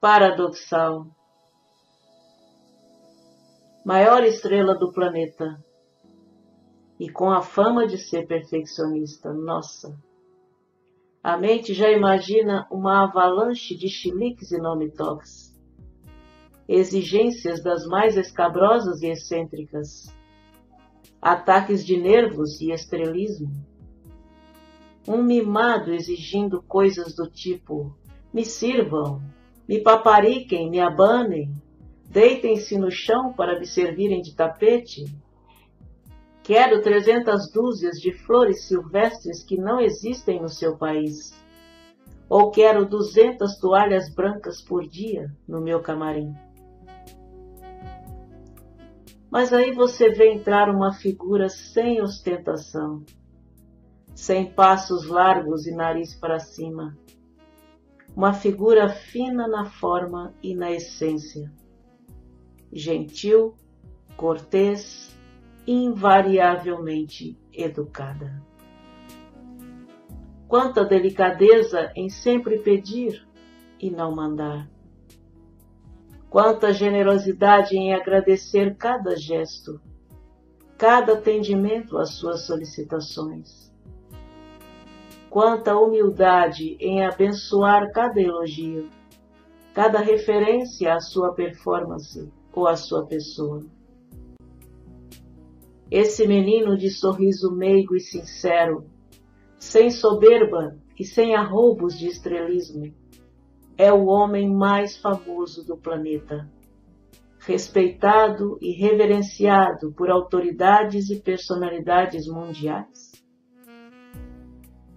Paradoxal. Maior estrela do planeta. E com a fama de ser perfeccionista, nossa. A mente já imagina uma avalanche de chiliques e nome-toques. Exigências das mais escabrosas e excêntricas. Ataques de nervos e estrelismo. Um mimado exigindo coisas do tipo: me sirvam, me papariquem, me abanem, deitem-se no chão para me servirem de tapete. Quero 300 dúzias de flores silvestres que não existem no seu país. Ou quero 200 toalhas brancas por dia no meu camarim. Mas aí você vê entrar uma figura sem ostentação, sem passos largos e nariz para cima. Uma figura fina na forma e na essência. Gentil, cortês, invariavelmente educada. Quanta delicadeza em sempre pedir e não mandar. Quanta generosidade em agradecer cada gesto, cada atendimento às suas solicitações. Quanta humildade em abençoar cada elogio, cada referência à sua performance ou à sua pessoa. Esse menino de sorriso meigo e sincero, sem soberba e sem arroubos de estrelismo, é o homem mais famoso do planeta, respeitado e reverenciado por autoridades e personalidades mundiais.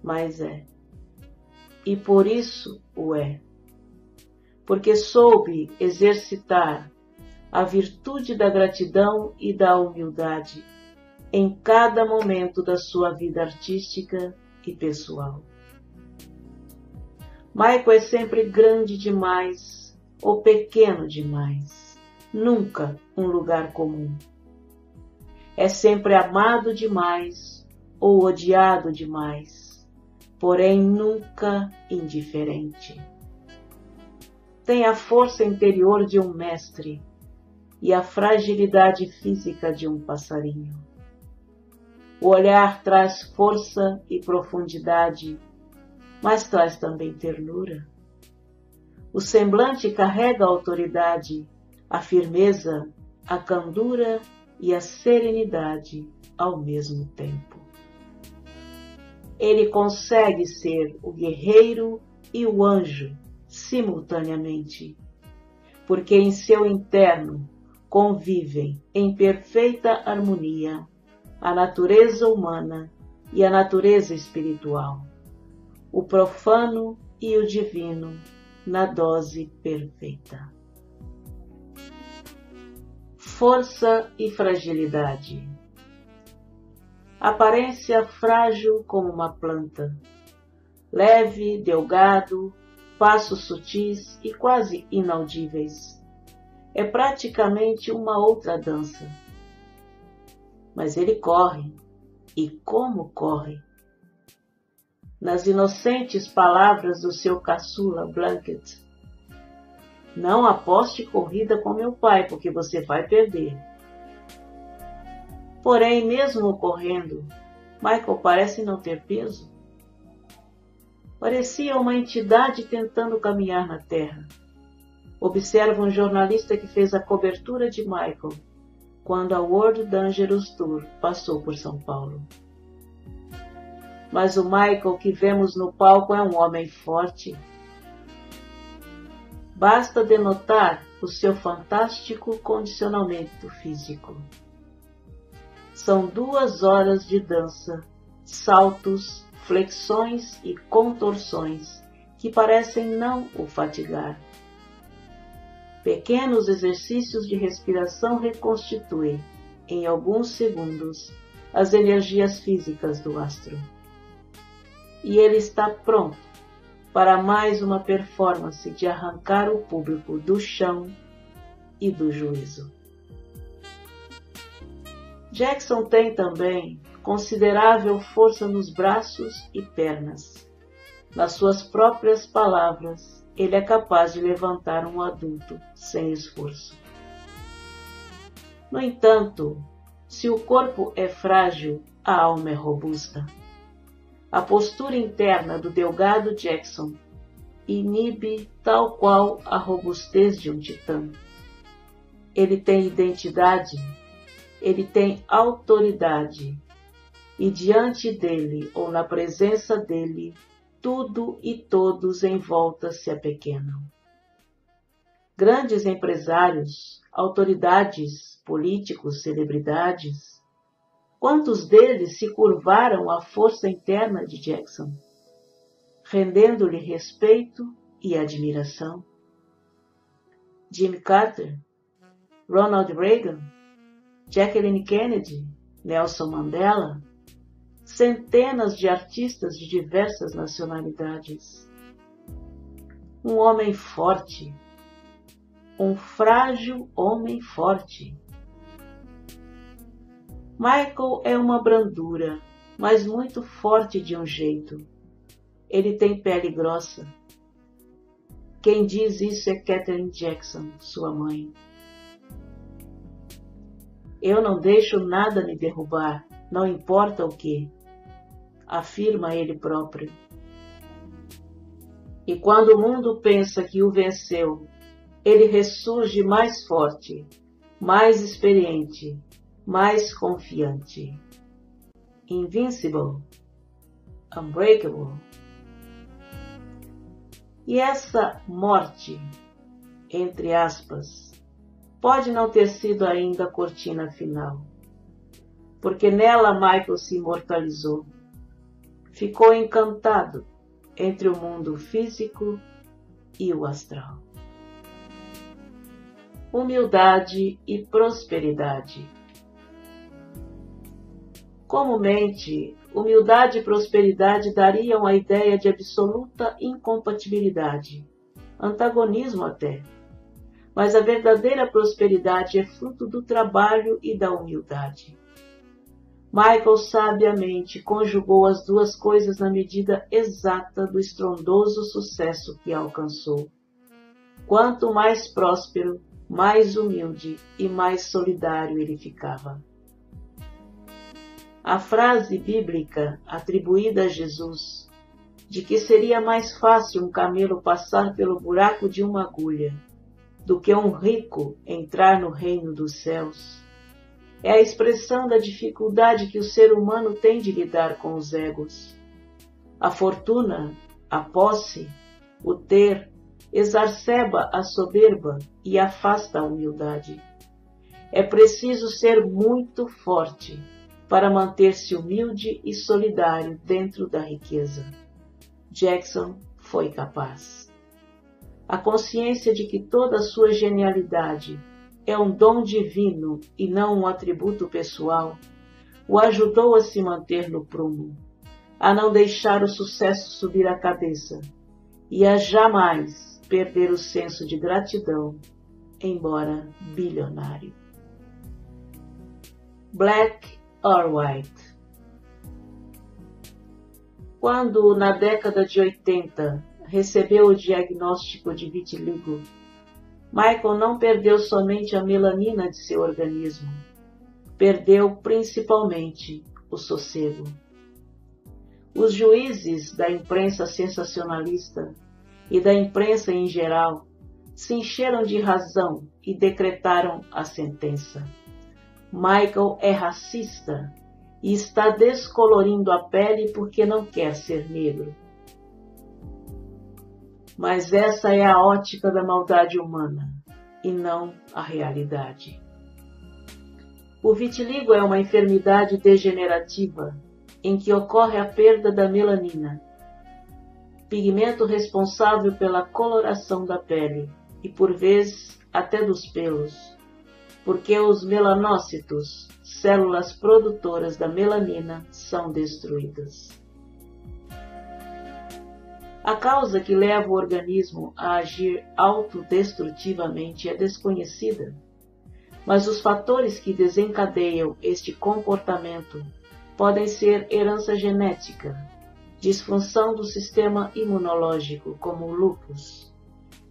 Mas é, e por isso o é, porque soube exercitar a virtude da gratidão e da humildade em cada momento da sua vida artística e pessoal. Michael é sempre grande demais ou pequeno demais, nunca um lugar comum. É sempre amado demais ou odiado demais, porém nunca indiferente. Tem a força interior de um mestre e a fragilidade física de um passarinho. O olhar traz força e profundidade, mas traz também ternura. O semblante carrega a autoridade, a firmeza, a candura e a serenidade ao mesmo tempo. Ele consegue ser o guerreiro e o anjo simultaneamente, porque em seu interno convivem em perfeita harmonia a natureza humana e a natureza espiritual, o profano e o divino na dose perfeita. Força e fragilidade. Aparência frágil como uma planta, leve, delgado, passos sutis e quase inaudíveis. É praticamente uma outra dança. Mas ele corre, e como corre! Nas inocentes palavras do seu caçula Blanket: não aposte corrida com meu pai, porque você vai perder. Porém, mesmo correndo, Michael parece não ter peso. Parecia uma entidade tentando caminhar na terra. Observa um jornalista que fez a cobertura de Michael quando a World Dangerous Tour passou por São Paulo. Mas o Michael que vemos no palco é um homem forte. Basta denotar o seu fantástico condicionamento físico. São 2 horas de dança, saltos, flexões e contorções que parecem não o fatigar. Pequenos exercícios de respiração reconstituem, em alguns segundos, as energias físicas do astro. E ele está pronto para mais uma performance de arrancar o público do chão e do juízo. Jackson tem também considerável força nos braços e pernas, nas suas próprias palavras ele é capaz de levantar um adulto sem esforço. No entanto, se o corpo é frágil, a alma é robusta. A postura interna do Delgado Jackson inibe tal qual a robustez de um titã. Ele tem identidade, ele tem autoridade, e diante dele ou na presença dele, tudo e todos em volta se apequenam. Grandes empresários, autoridades, políticos, celebridades, quantos deles se curvaram à força interna de Jackson, rendendo-lhe respeito e admiração? Jimmy Carter, Ronald Reagan, Jacqueline Kennedy, Nelson Mandela, centenas de artistas de diversas nacionalidades. Um homem forte, um frágil homem forte. Michael é uma brandura, mas muito forte de um jeito. Ele tem pele grossa. Quem diz isso é Katherine Jackson, sua mãe. Eu não deixo nada me derrubar, não importa o que, afirma ele próprio. E quando o mundo pensa que o venceu, ele ressurge mais forte, mais experiente, mais confiante. Invincible, unbreakable. E essa morte, entre aspas, pode não ter sido ainda a cortina final, porque nela Michael se imortalizou. Ficou encantado entre o mundo físico e o astral. Humildade e prosperidade. Comumente, humildade e prosperidade dariam a ideia de absoluta incompatibilidade, antagonismo até. Mas a verdadeira prosperidade é fruto do trabalho e da humildade. Michael sabiamente conjugou as duas coisas na medida exata do estrondoso sucesso que alcançou. Quanto mais próspero, mais humilde e mais solidário ele ficava. A frase bíblica atribuída a Jesus, de que seria mais fácil um camelo passar pelo buraco de uma agulha do que um rico entrar no reino dos céus, é a expressão da dificuldade que o ser humano tem de lidar com os egos. A fortuna, a posse, o ter, exacerba a soberba e afasta a humildade. É preciso ser muito forte para manter-se humilde e solidário dentro da riqueza. Jackson foi capaz. A consciência de que toda a sua genialidade é um dom divino e não um atributo pessoal, o ajudou a se manter no prumo, a não deixar o sucesso subir a cabeça e a jamais perder o senso de gratidão, embora bilionário. Black or White. Quando, na década de 80, recebeu o diagnóstico de vitiligo, Michael não perdeu somente a melanina de seu organismo, perdeu principalmente o sossego. Os juízes da imprensa sensacionalista e da imprensa em geral se encheram de razão e decretaram a sentença. Michael é racista e está descolorindo a pele porque não quer ser negro. Mas essa é a ótica da maldade humana, e não a realidade. O vitiligo é uma enfermidade degenerativa em que ocorre a perda da melanina, pigmento responsável pela coloração da pele e, por vezes, até dos pelos, porque os melanócitos, células produtoras da melanina, são destruídas. A causa que leva o organismo a agir autodestrutivamente é desconhecida, mas os fatores que desencadeiam este comportamento podem ser herança genética, disfunção do sistema imunológico, como o lúpus,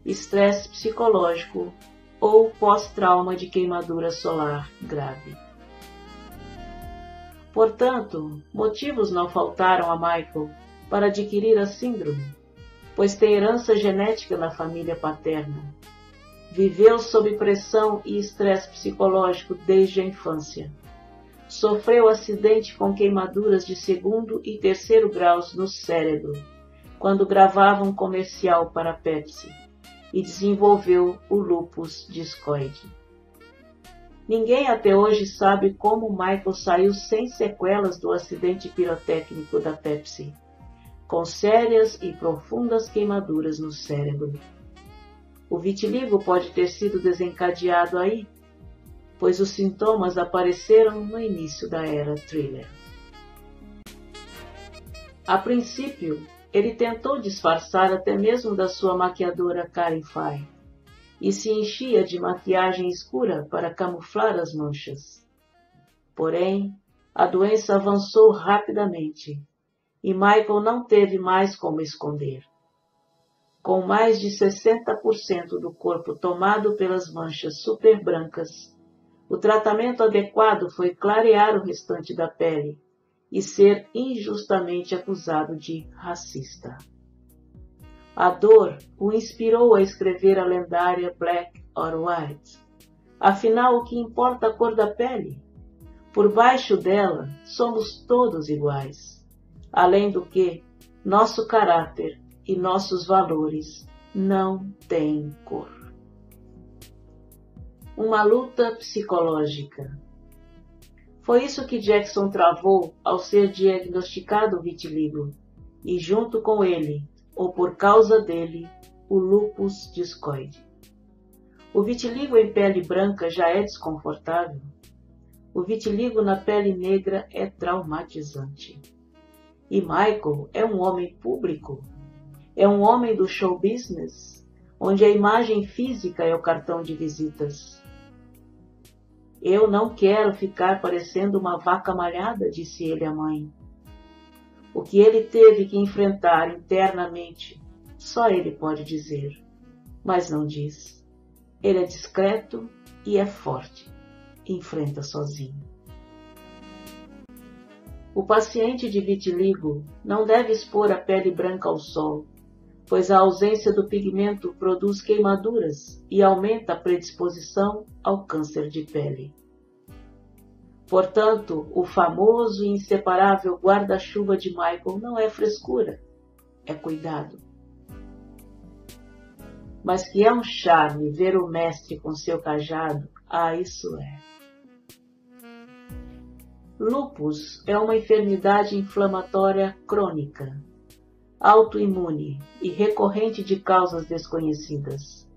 estresse psicológico ou pós-trauma de queimadura solar grave. Portanto, motivos não faltaram a Michael para adquirir a síndrome, pois tem herança genética na família paterna. Viveu sob pressão e estresse psicológico desde a infância. Sofreu acidente com queimaduras de 2º e 3º graus no cérebro, quando gravava um comercial para a Pepsi, e desenvolveu o lúpus discoide. Ninguém até hoje sabe como Michael saiu sem sequelas do acidente pirotécnico da Pepsi, com sérias e profundas queimaduras no cérebro. O vitiligo pode ter sido desencadeado aí, pois os sintomas apareceram no início da era thriller. A princípio, ele tentou disfarçar até mesmo da sua maquiadora Karen Fye, e se enchia de maquiagem escura para camuflar as manchas. Porém, a doença avançou rapidamente, e Michael não teve mais como esconder. Com mais de 60% do corpo tomado pelas manchas super brancas, o tratamento adequado foi clarear o restante da pele e ser injustamente acusado de racista. A dor o inspirou a escrever a lendária Black or White. Afinal, o que importa a cor da pele? Por baixo dela, somos todos iguais. Além do que, nosso caráter e nossos valores não têm cor. Uma luta psicológica. Foi isso que Jackson travou ao ser diagnosticado o vitiligo, e junto com ele, ou por causa dele, o lúpus discoide. O vitiligo em pele branca já é desconfortável. O vitiligo na pele negra é traumatizante. E Michael é um homem público. É um homem do show business, onde a imagem física é o cartão de visitas. Eu não quero ficar parecendo uma vaca malhada, disse ele à mãe. O que ele teve que enfrentar internamente, só ele pode dizer, mas não diz. Ele é discreto e é forte. Enfrenta sozinho. O paciente de vitiligo não deve expor a pele branca ao sol, pois a ausência do pigmento produz queimaduras e aumenta a predisposição ao câncer de pele. Portanto, o famoso e inseparável guarda-chuva de Michael não é frescura, é cuidado. Mas que é um charme ver o mestre com seu cajado, isso é. Lúpus é uma enfermidade inflamatória crônica, autoimune e recorrente de causas desconhecidas.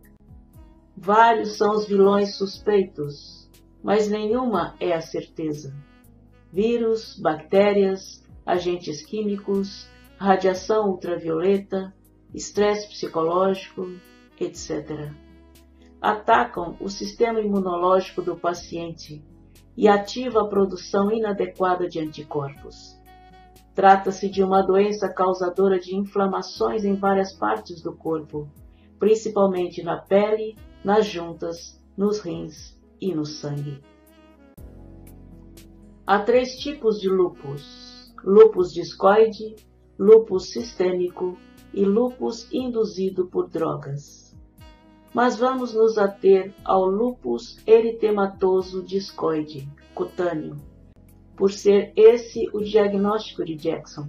Vários são os vilões suspeitos, mas nenhuma é a certeza. Vírus, bactérias, agentes químicos, radiação ultravioleta, estresse psicológico, etc. Atacam o sistema imunológico do paciente e ativa a produção inadequada de anticorpos. Trata-se de uma doença causadora de inflamações em várias partes do corpo, principalmente na pele, nas juntas, nos rins e no sangue. Há 3 tipos de lúpus: lúpus discoide, lúpus sistêmico e lúpus induzido por drogas. Mas vamos nos ater ao lúpus eritematoso discoide, cutâneo, por ser esse o diagnóstico de Jackson,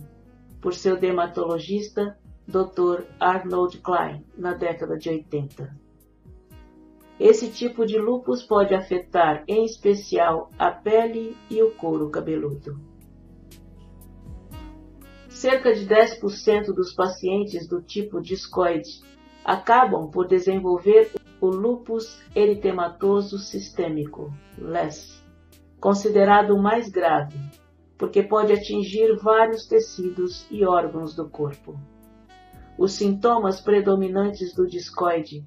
por seu dermatologista Dr. Arnold Klein, na década de 80. Esse tipo de lúpus pode afetar, em especial, a pele e o couro cabeludo. Cerca de 10% dos pacientes do tipo discoide acabam por desenvolver o lúpus eritematoso sistêmico, LES, considerado o mais grave, porque pode atingir vários tecidos e órgãos do corpo. Os sintomas predominantes do discoide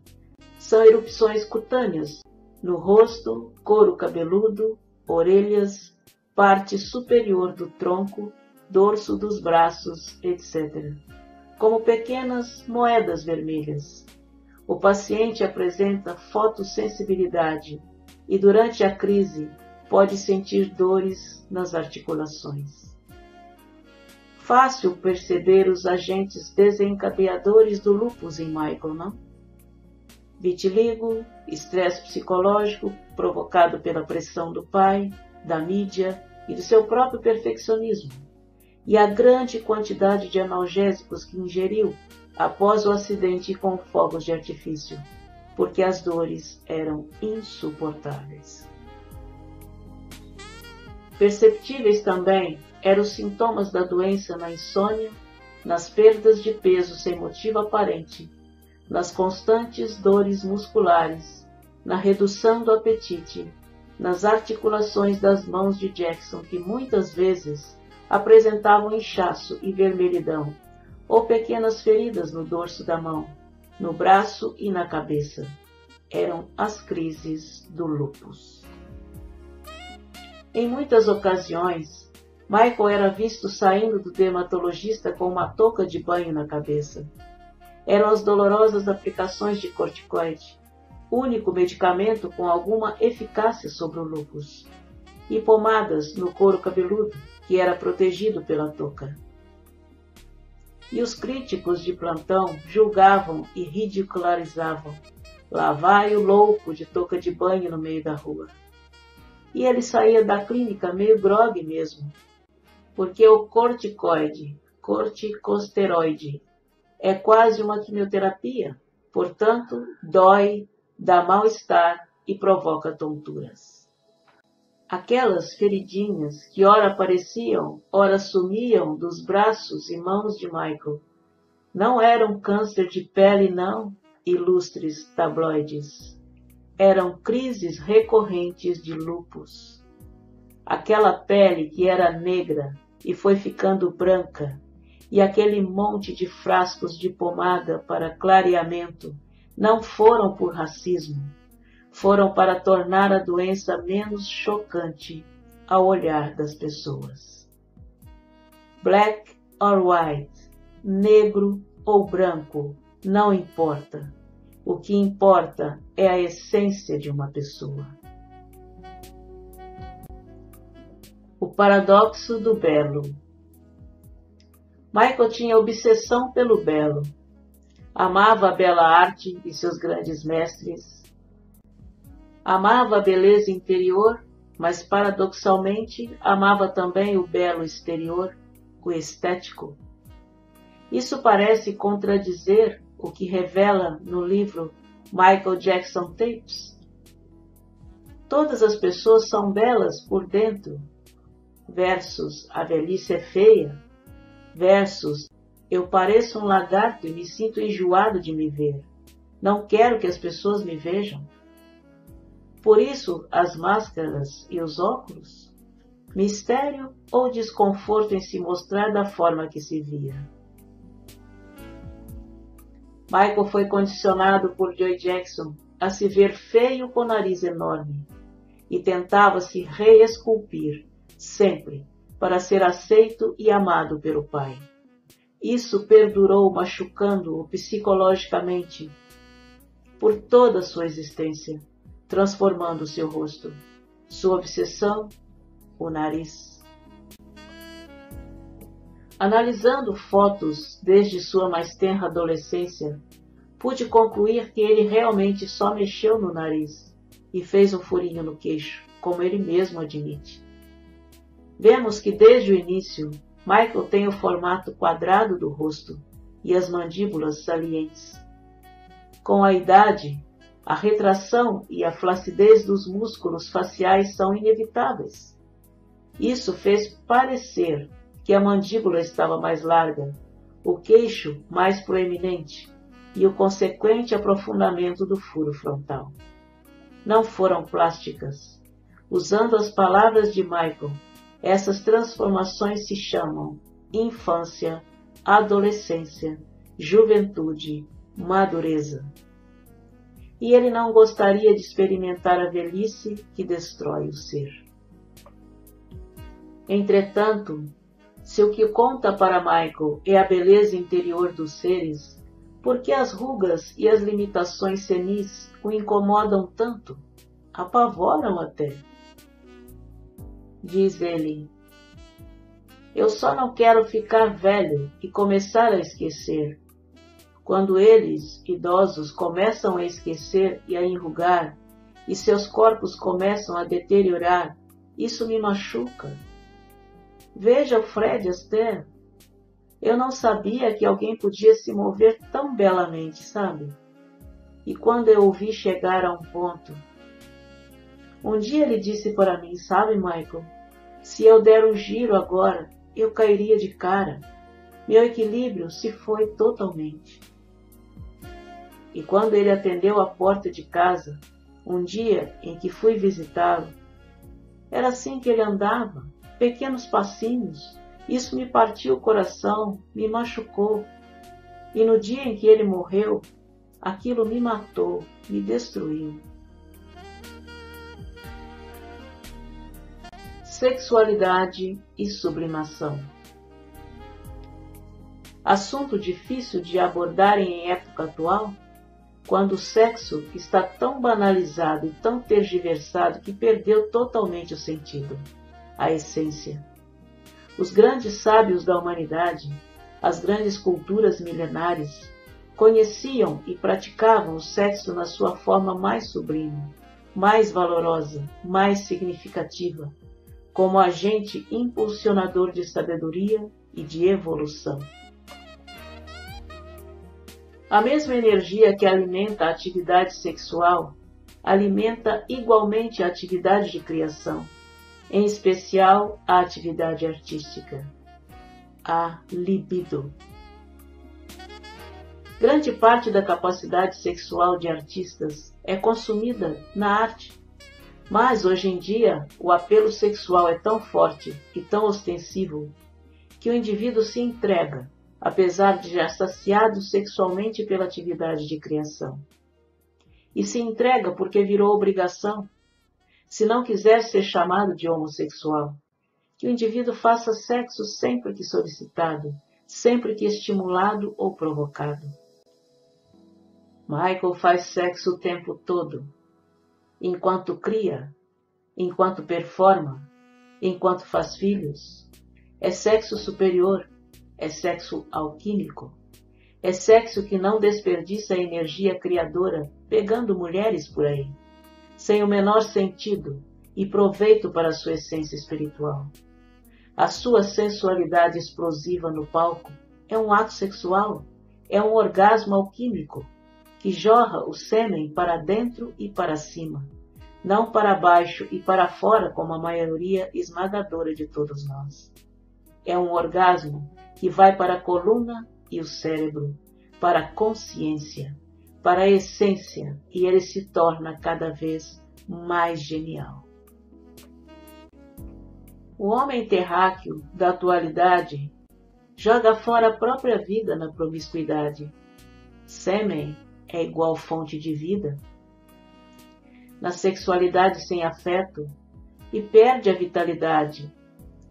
são erupções cutâneas no rosto, couro cabeludo, orelhas, parte superior do tronco, dorso dos braços, etc., como pequenas moedas vermelhas. O paciente apresenta fotossensibilidade e durante a crise pode sentir dores nas articulações. Fácil perceber os agentes desencadeadores do lúpus em Michael, não? Vitiligo, estresse psicológico provocado pela pressão do pai, da mídia e do seu próprio perfeccionismo, e a grande quantidade de analgésicos que ingeriu após o acidente com fogos de artifício, porque as dores eram insuportáveis. Perceptíveis também eram os sintomas da doença na insônia, nas perdas de peso sem motivo aparente, nas constantes dores musculares, na redução do apetite, nas articulações das mãos de Jackson, que muitas vezes apresentavam inchaço e vermelhidão, ou pequenas feridas no dorso da mão, no braço e na cabeça. Eram as crises do lúpus. Em muitas ocasiões, Michael era visto saindo do dermatologista com uma touca de banho na cabeça. Eram as dolorosas aplicações de corticoide, único medicamento com alguma eficácia sobre o lúpus, e pomadas no couro cabeludo, que era protegido pela touca. E os críticos de plantão julgavam e ridicularizavam. Lá vai o louco de touca de banho no meio da rua. E ele saía da clínica meio grogue mesmo, porque o corticosteroide, é quase uma quimioterapia, portanto, dói, dá mal-estar e provoca tonturas. Aquelas feridinhas que ora apareciam, ora sumiam dos braços e mãos de Michael, não eram câncer de pele não, ilustres tabloides. Eram crises recorrentes de lúpus. Aquela pele que era negra e foi ficando branca, e aquele monte de frascos de pomada para clareamento não foram por racismo, foram para tornar a doença menos chocante ao olhar das pessoas. Black or white, negro ou branco, não importa. O que importa é a essência de uma pessoa. O paradoxo do belo. Michael tinha obsessão pelo belo. Amava a bela arte e seus grandes mestres. Amava a beleza interior, mas paradoxalmente amava também o belo exterior, o estético. Isso parece contradizer o que revela no livro Michael Jackson Tapes. Todas as pessoas são belas por dentro, versus a velhice é feia, versus eu pareço um lagarto e me sinto enjoado de me ver. Não quero que as pessoas me vejam. Por isso, as máscaras e os óculos? Mistério ou desconforto em se mostrar da forma que se via? Michael foi condicionado por Joe Jackson a se ver feio com nariz enorme e tentava se reesculpir, sempre, para ser aceito e amado pelo pai. Isso perdurou machucando-o psicologicamente por toda a sua existência, transformando seu rosto, sua obsessão, o nariz. Analisando fotos desde sua mais tenra adolescência, pude concluir que ele realmente só mexeu no nariz e fez um furinho no queixo, como ele mesmo admite. Vemos que desde o início, Michael tem o formato quadrado do rosto e as mandíbulas salientes. Com a idade, a retração e a flacidez dos músculos faciais são inevitáveis. Isso fez parecer que a mandíbula estava mais larga, o queixo mais proeminente e o consequente aprofundamento do furo frontal. Não foram plásticas. Usando as palavras de Michael, essas transformações se chamam infância, adolescência, juventude, madureza. E ele não gostaria de experimentar a velhice que destrói o ser. Entretanto, se o que conta para Michael é a beleza interior dos seres, Por que as rugas e as limitações senis o incomodam tanto? Apavoram até. Diz ele: eu só não quero ficar velho e começar a esquecer. Quando eles, idosos, começam a esquecer e a enrugar, e seus corpos começam a deteriorar, isso me machuca. Veja o Fred Astaire. Eu não sabia que alguém podia se mover tão belamente, sabe? E quando eu o vi chegar a um ponto... Um dia ele disse para mim, sabe, Michael, se eu der um giro agora, eu cairia de cara. Meu equilíbrio se foi totalmente. E quando ele atendeu a porta de casa, um dia em que fui visitá-lo, era assim que ele andava, pequenos passinhos. Isso me partiu o coração, me machucou. E no dia em que ele morreu, aquilo me matou, me destruiu. Sexualidade e sublimação. Assunto difícil de abordar em época atual, quando o sexo está tão banalizado e tão tergiversado que perdeu totalmente o sentido, a essência. Os grandes sábios da humanidade, as grandes culturas milenares, conheciam e praticavam o sexo na sua forma mais sublime, mais valorosa, mais significativa, como agente impulsionador de sabedoria e de evolução. A mesma energia que alimenta a atividade sexual alimenta igualmente a atividade de criação, em especial a atividade artística, a libido. Grande parte da capacidade sexual de artistas é consumida na arte, mas hoje em dia o apelo sexual é tão forte e tão ostensivo que o indivíduo se entrega, apesar de já saciado sexualmente pela atividade de criação. E se entrega porque virou obrigação, se não quiser ser chamado de homossexual, que o indivíduo faça sexo sempre que solicitado, sempre que estimulado ou provocado. Michael faz sexo o tempo todo, enquanto cria, enquanto performa, enquanto faz filhos. É sexo superior, é sexo alquímico, é sexo que não desperdiça a energia criadora pegando mulheres por aí, sem o menor sentido e proveito para a sua essência espiritual. A sua sensualidade explosiva no palco é um ato sexual, é um orgasmo alquímico, que jorra o sêmen para dentro e para cima, não para baixo e para fora como a maioria esmagadora de todos nós. É um orgasmo que vai para a coluna e o cérebro, para a consciência, para a essência, e ele se torna cada vez mais genial. O homem terráqueo da atualidade joga fora a própria vida na promiscuidade. Sêmen é igual fonte de vida. Na sexualidade sem afeto, e perde a vitalidade,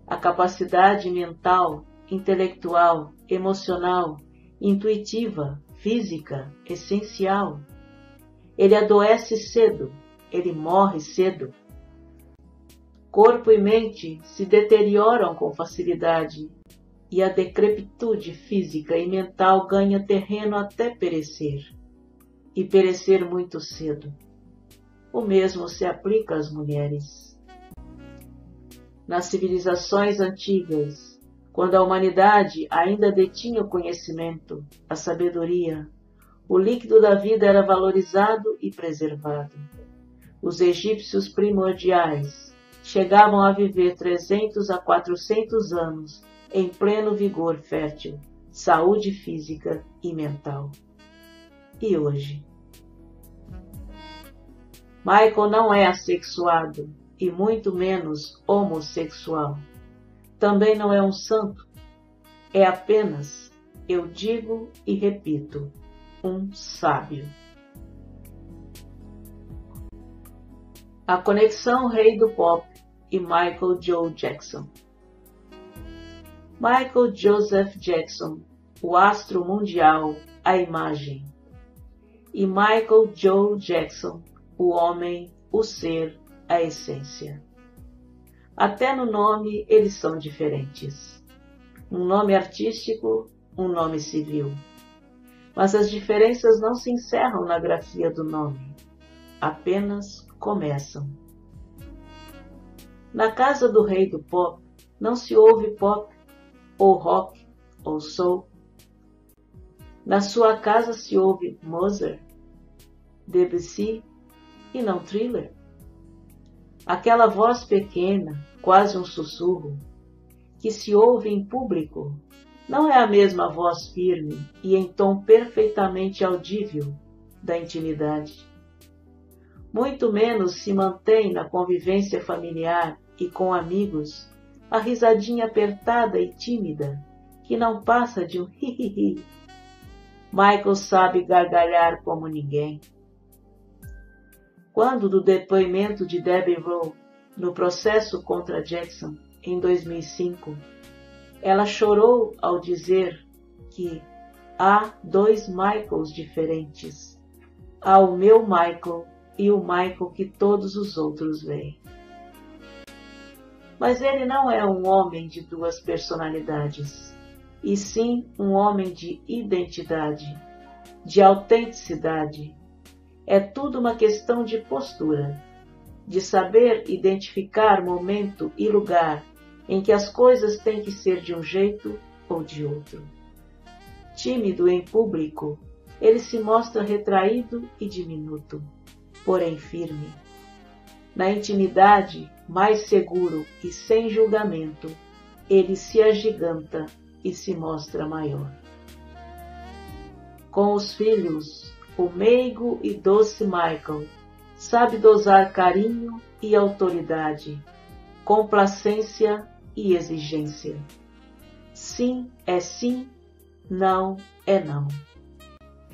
a capacidade mental, intelectual, emocional, intuitiva, física, essencial. Ele adoece cedo, ele morre cedo. Corpo e mente se deterioram com facilidade e a decrepitude física e mental ganha terreno até perecer, e perecer muito cedo. O mesmo se aplica às mulheres. Nas civilizações antigas, quando a humanidade ainda detinha o conhecimento, a sabedoria, o líquido da vida era valorizado e preservado. Os egípcios primordiais chegavam a viver 300 a 400 anos em pleno vigor fértil, saúde física e mental. E hoje? Michael não é assexuado e muito menos homossexual. Também não é um santo. É apenas, eu digo e repito, um sábio. A conexão Rei do Pop e Michael Joe Jackson. Michael Joseph Jackson, o astro mundial, a imagem. E Michael Joe Jackson, o homem, o ser, a essência. Até no nome eles são diferentes. Um nome artístico, um nome civil. Mas as diferenças não se encerram na grafia do nome, apenas começam. Na casa do rei do pop, não se ouve pop, ou rock, ou soul. Na sua casa se ouve Mozart, Debussy e não Thriller. Aquela voz pequena, quase um sussurro, que se ouve em público, não é a mesma voz firme e em tom perfeitamente audível da intimidade. Muito menos se mantém na convivência familiar e com amigos a risadinha apertada e tímida, que não passa de um hi-hi-hi. Michael sabe gargalhar como ninguém. Quando, do depoimento de Debbie Rowe no processo contra Jackson, em 2005, ela chorou ao dizer que há dois Michaels diferentes. Há o meu Michael e o Michael que todos os outros veem. Mas ele não é um homem de duas personalidades, e sim um homem de identidade, de autenticidade. É tudo uma questão de postura, de saber identificar momento e lugar em que as coisas têm que ser de um jeito ou de outro. Tímido em público, ele se mostra retraído e diminuto, porém firme. Na intimidade, mais seguro e sem julgamento, ele se agiganta e se mostra maior. Com os filhos, o meigo e doce Michael sabe dosar carinho e autoridade, complacência e exigência. Sim é sim, não é não.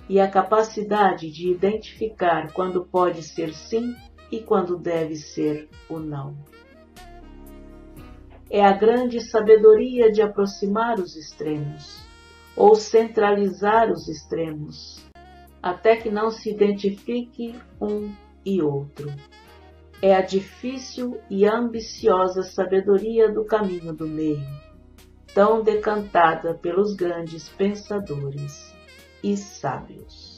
E a capacidade de identificar quando pode ser sim e quando deve ser o não. É a grande sabedoria de aproximar os extremos, ou centralizar os extremos, até que não se identifique um e outro. É a difícil e ambiciosa sabedoria do caminho do meio, tão decantada pelos grandes pensadores e sábios.